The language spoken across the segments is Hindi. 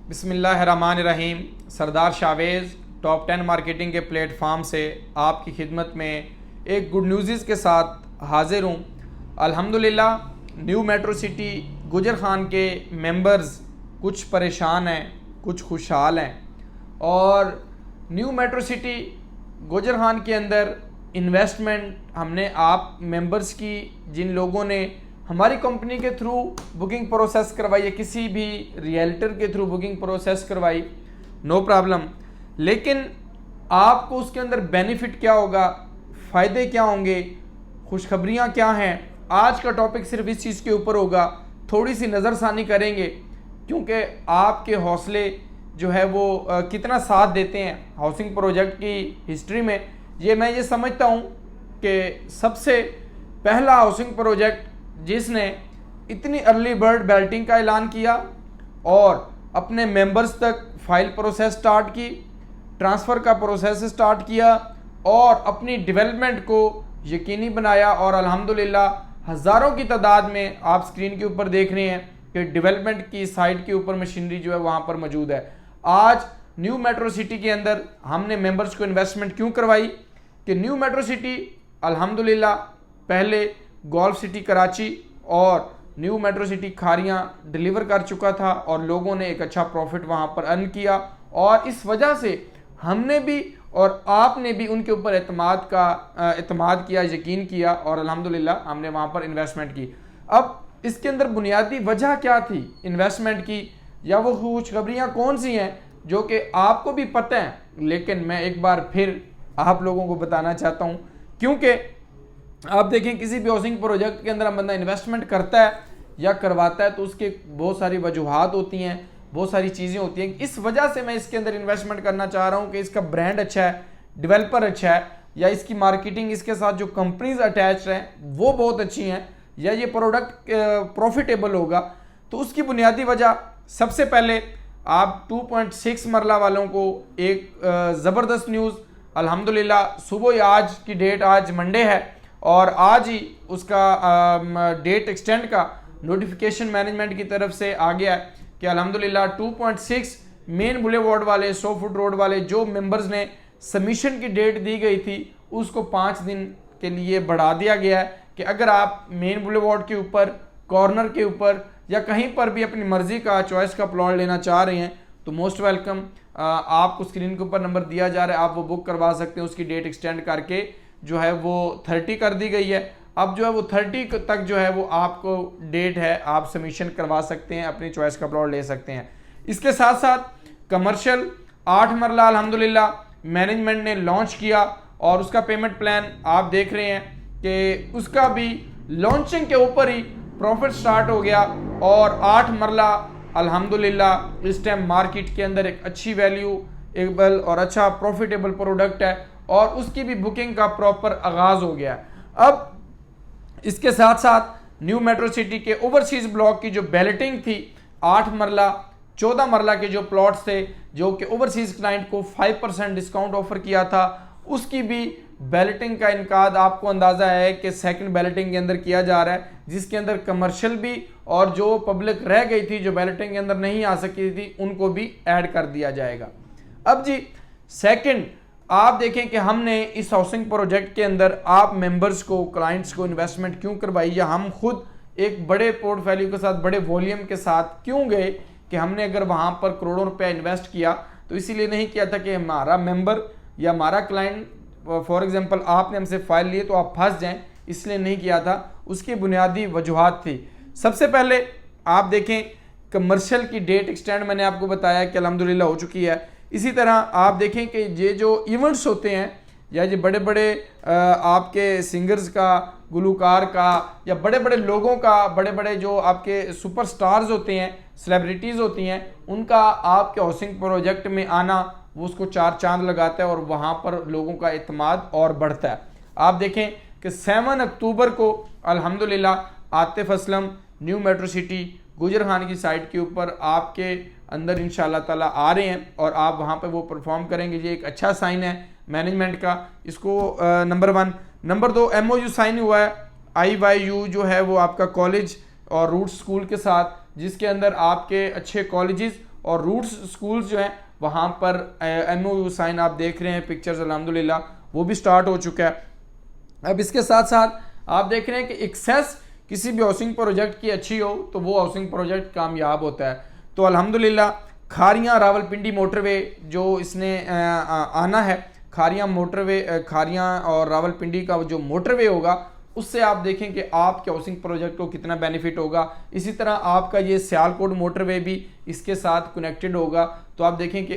बिस्मिल्लाहिर्रहमानिर्रहीम। सरदार शावेज़ टॉप 10 मार्केटिंग के प्लेटफॉर्म से आपकी खिदमत में एक गुड न्यूज़ के साथ हाज़िर हूँ। अल्हम्दुलिल्लाह न्यू मेट्रो सिटी गुजर खान के मेंबर्स कुछ परेशान हैं, कुछ खुशहाल हैं। और न्यू मेट्रो सिटी गुजर खान के अंदर इन्वेस्टमेंट हमने आप मेंबर्स की, जिन लोगों ने हमारी कंपनी के थ्रू बुकिंग प्रोसेस करवाई है, किसी भी रियल्टर के थ्रू बुकिंग प्रोसेस करवाई, नो प्रॉब्लम। लेकिन आपको उसके अंदर बेनिफिट क्या होगा, फ़ायदे क्या होंगे, खुशखबरियाँ क्या हैं, आज का टॉपिक सिर्फ इस चीज़ के ऊपर होगा। थोड़ी सी नज़रसानी करेंगे क्योंकि आपके हौसले जो है वो कितना साथ देते हैं हाउसिंग प्रोजेक्ट की हिस्ट्री में। मैं ये समझता हूँ कि सबसे पहला हाउसिंग प्रोजेक्ट जिसने इतनी अर्ली बर्ड बैल्टिंग का ऐलान किया और अपने मेंबर्स तक फाइल प्रोसेस स्टार्ट की, ट्रांसफ़र का प्रोसेस स्टार्ट किया और अपनी डेवलपमेंट को यकीनी बनाया। और अल्हम्दुलिल्लाह हज़ारों की तादाद में आप स्क्रीन के ऊपर देख रहे हैं कि डेवलपमेंट की साइट के ऊपर मशीनरी जो है वहाँ पर मौजूद है। आज न्यू मेट्रो सिटी के अंदर हमने मेंबर्स को इन्वेस्टमेंट क्यों करवाई कि न्यू मेट्रो सिटी अल्हम्दुलिल्लाह पहले गोल्फ सिटी कराची और new metro city Kharian deliver कर चुका था और लोगों ने एक अच्छा प्रॉफिट वहाँ पर अर्न किया। और इस वजह से हमने भी और आपने भी उनके ऊपर एतमाद किया, यकीन किया और अल्हम्दुलिल्लाह हमने वहाँ पर इन्वेस्टमेंट की। अब इसके अंदर बुनियादी वजह क्या थी इन्वेस्टमेंट की, या वो खुशखबरियाँ कौन सी हैं जो कि आपको भी पता है, लेकिन मैं एक बार फिर आप लोगों को बताना चाहता हूँ। क्योंकि आप देखें किसी भी हाउसिंग प्रोजेक्ट के अंदर हम बंदा इन्वेस्टमेंट करता है या करवाता है तो उसके बहुत सारी वजूहात होती हैं, बहुत सारी चीज़ें होती हैं। इस वजह से मैं इसके अंदर इन्वेस्टमेंट करना चाह रहा हूँ कि इसका ब्रांड अच्छा है, डेवलपर अच्छा है, या इसकी मार्केटिंग, इसके साथ जो कंपनीज अटैच हैं वो बहुत अच्छी हैं, या ये प्रोडक्ट प्रॉफिटेबल होगा। तो उसकी बुनियादी वजह, सबसे पहले आप 2.6 मरला वालों को एक ज़बरदस्त न्यूज़ अल्हम्दुलिल्लाह सुबह, आज की डेट, आज मंडे है और आज ही उसका डेट एक्सटेंड का नोटिफिकेशन मैनेजमेंट की तरफ से आ गया है कि अल्हम्दुलिल्लाह 2.6 मेन बुलेवार्ड वाले 100 फुट रोड वाले जो मेंबर्स ने सबमिशन की डेट दी गई थी उसको 5 दिन के लिए बढ़ा दिया गया है कि अगर आप मेन बुलेवार्ड के ऊपर, कॉर्नर के ऊपर या कहीं पर भी अपनी मर्जी का, चॉइस का प्लॉट लेना चाह रहे हैं तो मोस्ट वेलकम। आपको स्क्रीन के ऊपर नंबर दिया जा रहा है, आप वो बुक करवा सकते हैं। उसकी डेट एक्सटेंड करके जो है वो 30 कर दी गई है। अब जो है वो 30 तक जो है वो आपको डेट है, आप सबमिशन करवा सकते हैं, अपनी चॉइस का प्लॉट ले सकते हैं। इसके साथ साथ कमर्शियल 8 मरला अल्हम्दुलिल्लाह मैनेजमेंट ने लॉन्च किया और उसका पेमेंट प्लान आप देख रहे हैं कि उसका भी लॉन्चिंग के ऊपर ही प्रॉफिट स्टार्ट हो गया। और 8 मरला अल्हम्दुलिल्लाह इस टाइम मार्केट के अंदर एक अच्छी वैल्यूएबल और अच्छा प्रॉफिटेबल प्रोडक्ट है और उसकी भी बुकिंग का प्रॉपर आगाज हो गया। अब इसके साथ साथ न्यू मेट्रो सिटी के ओवरसीज ब्लॉक की जो बैलेटिंग थी, 8 मरला 14 मरला के जो प्लॉट्स थे जो कि ओवरसीज क्लाइंट को 5% डिस्काउंट ऑफर किया था, उसकी भी बैलेटिंग का इनकाद आपको अंदाज़ा है कि सेकंड बैलेटिंग के अंदर किया जा रहा है, जिसके अंदर कमर्शियल भी और जो पब्लिक रह गई थी, जो बैलेटिंग के अंदर नहीं आ सकी थी, उनको भी ऐड कर दिया जाएगा। अब जी सेकंड, आप देखें कि हमने इस हाउसिंग प्रोजेक्ट के अंदर आप मेंबर्स को, क्लाइंट्स को इन्वेस्टमेंट क्यों करवाई, या हम खुद एक बड़े पोर्टफोलियो के साथ, बड़े वॉल्यूम के साथ क्यों गए कि हमने अगर वहाँ पर करोड़ों रुपया इन्वेस्ट किया तो इसीलिए नहीं किया था कि हमारा मेंबर या हमारा क्लाइंट, फॉर एग्जांपल आपने हमसे फाइल लिए तो आप फंस जाएं, इसलिए नहीं किया था। उसकी बुनियादी वजूहात थी। सबसे पहले आप देखें कमर्शियल की डेट एक्सटेंड मैंने आपको बताया कि अल्हम्दुलिल्लाह हो चुकी है। इसी तरह आप देखें कि ये जो इवेंट्स होते हैं या ये बड़े बड़े आपके सिंगर्स का, गुलूकार का, या बड़े बड़े लोगों का, बड़े बड़े जो आपके सुपरस्टार्स होते हैं, सेलिब्रिटीज़ होती हैं, उनका आपके हाउसिंग प्रोजेक्ट में आना वो उसको 4 चांद लगाता है और वहाँ पर लोगों का एतमाद और बढ़ता है। आप देखें कि 7 अक्टूबर को अल्हम्दुलिल्लाह Atif Aslam new metro city गुजर खान की साइट के ऊपर आपके अंदर इंशाअल्लाह ताला आ रहे हैं और आप वहाँ पे वो परफॉर्म करेंगे। ये एक अच्छा साइन है मैनेजमेंट का, इसको नंबर 1। नंबर 2 MOU साइन हुआ है IYU जो है वो आपका कॉलेज और रूट्स स्कूल के साथ, जिसके अंदर आपके अच्छे कॉलेजेस और रूट्स स्कूल्स जो हैं वहाँ पर MOU साइन आप देख रहे हैं पिक्चर्स अल्हम्दुलिल्लाह वो भी स्टार्ट हो चुका है। अब इसके साथ साथ आप देख रहे हैं कि एक्सेस किसी भी हाउसिंग प्रोजेक्ट की अच्छी हो तो वो हाउसिंग प्रोजेक्ट कामयाब होता है। तो अल्हम्दुलिल्लाह खारियां रावलपिंडी मोटरवे जो इसने आना है, खारियां मोटरवे, खारियां और रावलपिंडी का जो मोटरवे होगा उससे आप देखें कि आपके हाउसिंग प्रोजेक्ट को कितना बेनिफिट होगा। इसी तरह आपका ये सियालकोट मोटरवे भी इसके साथ कनेक्टेड होगा। तो आप देखें कि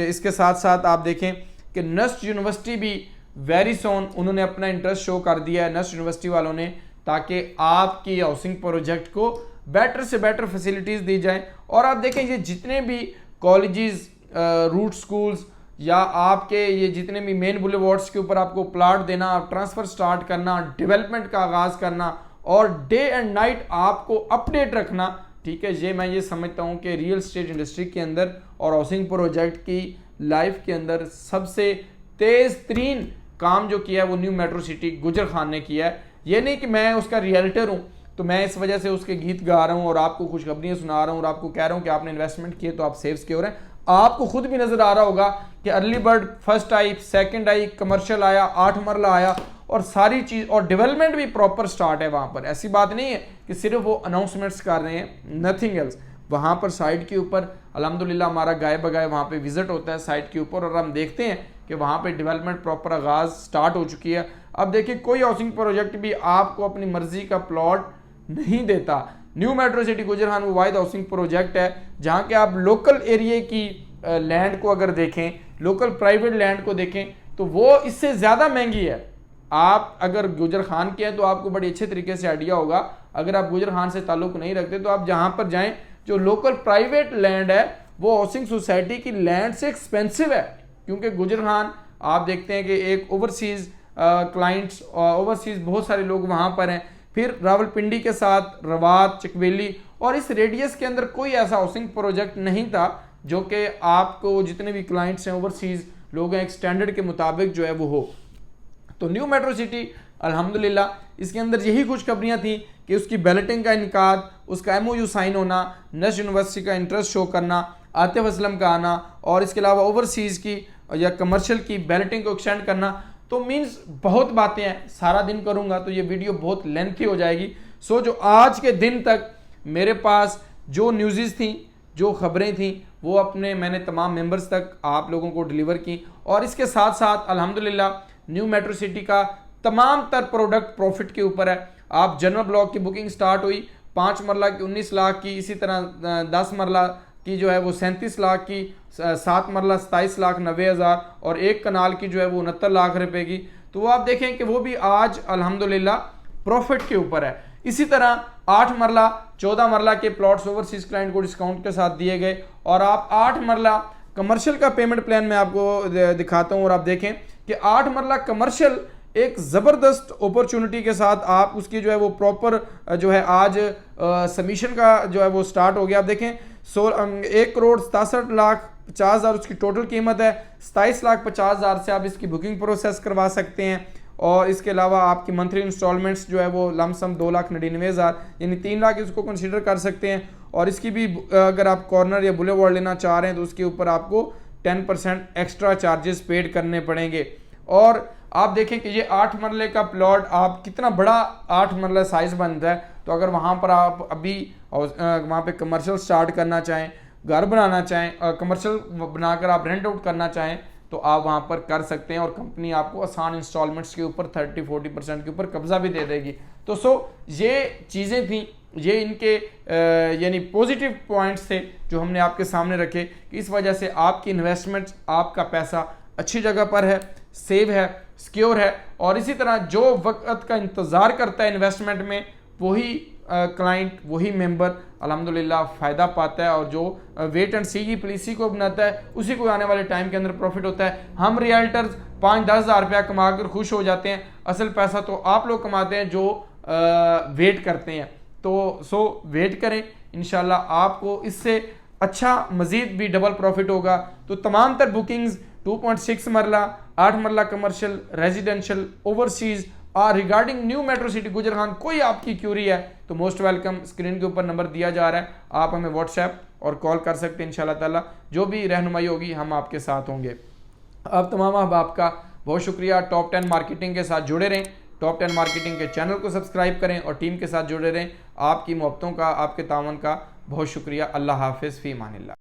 इसके साथ साथ आप देखें कि नस्ट यूनिवर्सिटी भी वेरी सोन उन्होंने अपना इंटरेस्ट शो कर दिया है, नस्ट यूनिवर्सिटी वालों ने, ताकि आपकी हाउसिंग प्रोजेक्ट को बेटर से बेटर फैसिलिटीज़ दी जाए। और आप देखें ये जितने भी कॉलेजेस, रूट स्कूल्स या आपके ये जितने भी मेन बुलेवार्ड्स के ऊपर आपको प्लाट देना, ट्रांसफ़र स्टार्ट करना, डेवलपमेंट का आगाज़ करना और डे एंड नाइट आपको अपडेट रखना, ठीक है, ये समझता हूँ कि रियल एस्टेट इंडस्ट्री के अंदर और हाउसिंग प्रोजेक्ट की लाइफ के अंदर सबसे तेज़ तरीन काम जो किया है वो न्यू मेट्रो सिटी गुजर खान ने किया है। ये नहीं कि मैं उसका रियल्टर हूँ तो मैं इस वजह से उसके गीत गा रहा हूँ और आपको खुशखबरियाँ सुना रहा हूँ और आपको कह रहा हूँ कि आपने इन्वेस्टमेंट किए तो आप सेव सिक्योर हैं। आपको खुद भी नजर आ रहा होगा कि अर्ली बर्ड फर्स्ट आई, सेकंड आई, कमर्शियल आया, 8 मरला आया और सारी चीज और डेवलपमेंट भी प्रॉपर स्टार्ट है वहां पर। ऐसी बात नहीं है कि सिर्फ वो अनाउंसमेंट्स कर रहे हैं, नथिंग एल्स। वहां पर साइट के ऊपर अल्हम्दुलिल्लाह हमारा गाय बगाए वहां पे विजिट होता है साइट के ऊपर और हम देखते हैं कि वहां पे डेवलपमेंट प्रॉपर आगाज स्टार्ट हो चुकी है। अब देखिए कोई हाउसिंग प्रोजेक्ट भी आपको अपनी मर्जी का प्लॉट नहीं देता। न्यू मेट्रो सिटी गुजर खान वो वाहिद हाउसिंग प्रोजेक्ट है जहाँ के आप लोकल एरिया की लैंड को अगर देखें, लोकल प्राइवेट लैंड को देखें तो वो इससे ज़्यादा महंगी है। आप अगर गुजर खान के हैं तो आपको बड़ी अच्छे तरीके से आइडिया होगा। अगर आप गुजर खान से ताल्लुक़ नहीं रखते तो आप जहाँ पर जाएं जो लोकल प्राइवेट लैंड है वो हाउसिंग सोसाइटी की लैंड से एक्सपेंसिव है, क्योंकि गुजर खान आप देखते हैं कि एक ओवरसीज़ क्लाइंट्स, ओवरसीज़ बहुत सारे लोग वहाँ पर हैं। फिर रावलपिंडी के साथ रवात, चकवेली और इस रेडियस के अंदर कोई ऐसा हाउसिंग प्रोजेक्ट नहीं था जो कि आपको जितने भी क्लाइंट्स हैं ओवरसीज़ लोग हैं एक स्टैंडर्ड के मुताबिक जो है वो हो। तो न्यू मेट्रो सिटी अल्हम्दुलिल्लाह इसके अंदर यही खुशखबरियाँ थी कि उसकी बैलेटिंग का इनकाद, उसका MOU साइन होना, नस्ट यूनिवर्सिटी का इंटरेस्ट शो करना, आतिफ असलम का आना और इसके अलावा ओवरसीज़ की या कमर्शियल की बैलेटिंग को एक्सटेंड करना। तो मीन्स बहुत बातें हैं, सारा दिन करूँगा तो ये वीडियो बहुत लेंथी हो जाएगी। सो जो आज के दिन तक मेरे पास जो न्यूज़ थी, जो खबरें थी वो मैंने तमाम मेंबर्स तक आप लोगों को डिलीवर की। और इसके साथ साथ अल्हम्दुलिल्लाह न्यू मेट्रो सिटी का तमाम तर प्रोडक्ट प्रॉफिट के ऊपर है। आप जनरल ब्लॉक की बुकिंग स्टार्ट हुई 5 मरला की 19 लाख की, इसी तरह 10 मरला की जो है वो 37 लाख की, 7 मरला 27 लाख 90 हज़ार और 1 कनाल की जो है वो 69 लाख रुपए की। तो वो आप देखें कि वो भी आज अल्हम्दुलिल्लाह प्रॉफिट के ऊपर है। इसी तरह 8 मरला 14 मरला के प्लॉट्स ओवरसीज क्लाइंट को डिस्काउंट के साथ दिए गए और आप 8 मरला कमर्शियल का पेमेंट प्लान में आपको दिखाता हूँ और आप देखें कि 8 मरला कमर्शियल एक ज़बरदस्त अपॉर्चुनिटी के साथ आप उसकी जो है वो प्रॉपर जो है आज सबमिशन का जो है वो स्टार्ट हो गया। आप देखें 1,67,50,50,000 उसकी टोटल कीमत है। 27,50,000 से आप इसकी बुकिंग प्रोसेस करवा सकते हैं और इसके अलावा आपकी मंथली इंस्टॉलमेंट्स जो है वो लमसम 2,99,000 यानी 3 लाख इसको कंसीडर कर सकते हैं। और इसकी भी अगर आप कॉर्नर या बुलेवार्ड लेना चाह रहे हैं तो उसके ऊपर आपको 10% एक्स्ट्रा चार्जेस पेड करने पड़ेंगे। और आप देखें कि ये 8 मरले का प्लॉट आप कितना बड़ा 8 मरला साइज़ बनता है। तो अगर वहाँ पर आप अभी वहाँ पे कमर्शियल स्टार्ट करना चाहें, घर बनाना चाहें और कमर्शियल बनाकर आप रेंट आउट करना चाहें तो आप वहाँ पर कर सकते हैं और कंपनी आपको आसान इंस्टॉलमेंट्स के ऊपर 30-40% के ऊपर कब्जा भी दे देगी। तो ये चीज़ें थी, ये इनके यानी पॉजिटिव पॉइंट्स थे जो हमने आपके सामने रखे कि इस वजह से आपकी इन्वेस्टमेंट, आपका पैसा अच्छी जगह पर है, सेव है, सिक्योर है। और इसी तरह जो वक्त का इंतज़ार करता है इन्वेस्टमेंट में वही क्लाइंट, वही मेंबर अल्हम्दुलिल्लाह फ़ायदा पाता है और जो वेट एंड सी की पॉलिसी को अपनाता है उसी को आने वाले टाइम के अंदर प्रॉफिट होता है। हम रियल्टर्स 5-10 हज़ार रुपया कमा कर खुश हो जाते हैं, असल पैसा तो आप लोग कमाते हैं जो वेट करते हैं। तो वेट करें, इंशाल्लाह आपको इससे अच्छा मज़ीद भी डबल प्रॉफिट होगा। तो तमाम तर बुकिंग्स 2.6 मरला, 8 मरला कमर्शियल, रेजिडेंशियल, ओवरसीज़ और रिगार्डिंग न्यू मेट्रो सिटी गुजरखान कोई आपकी क्यूरी है तो मोस्ट वेलकम, स्क्रीन के ऊपर नंबर दिया जा रहा है, आप हमें व्हाट्सएप और कॉल कर सकते हैं। इंशाल्लाह ताला जो भी रहनुमाई होगी हम आपके साथ होंगे। अब तमाम अहबाब का बहुत शुक्रिया। टॉप 10 मार्केटिंग के साथ जुड़े रहें, टॉप 10 मार्केटिंग के चैनल को सब्सक्राइब करें और टीम के साथ जुड़े रहें। आपकी मोहब्बतों का, आपके तावन का बहुत शुक्रिया। अल्लाह हाफिज़, फ़ी अमानिल्लाह।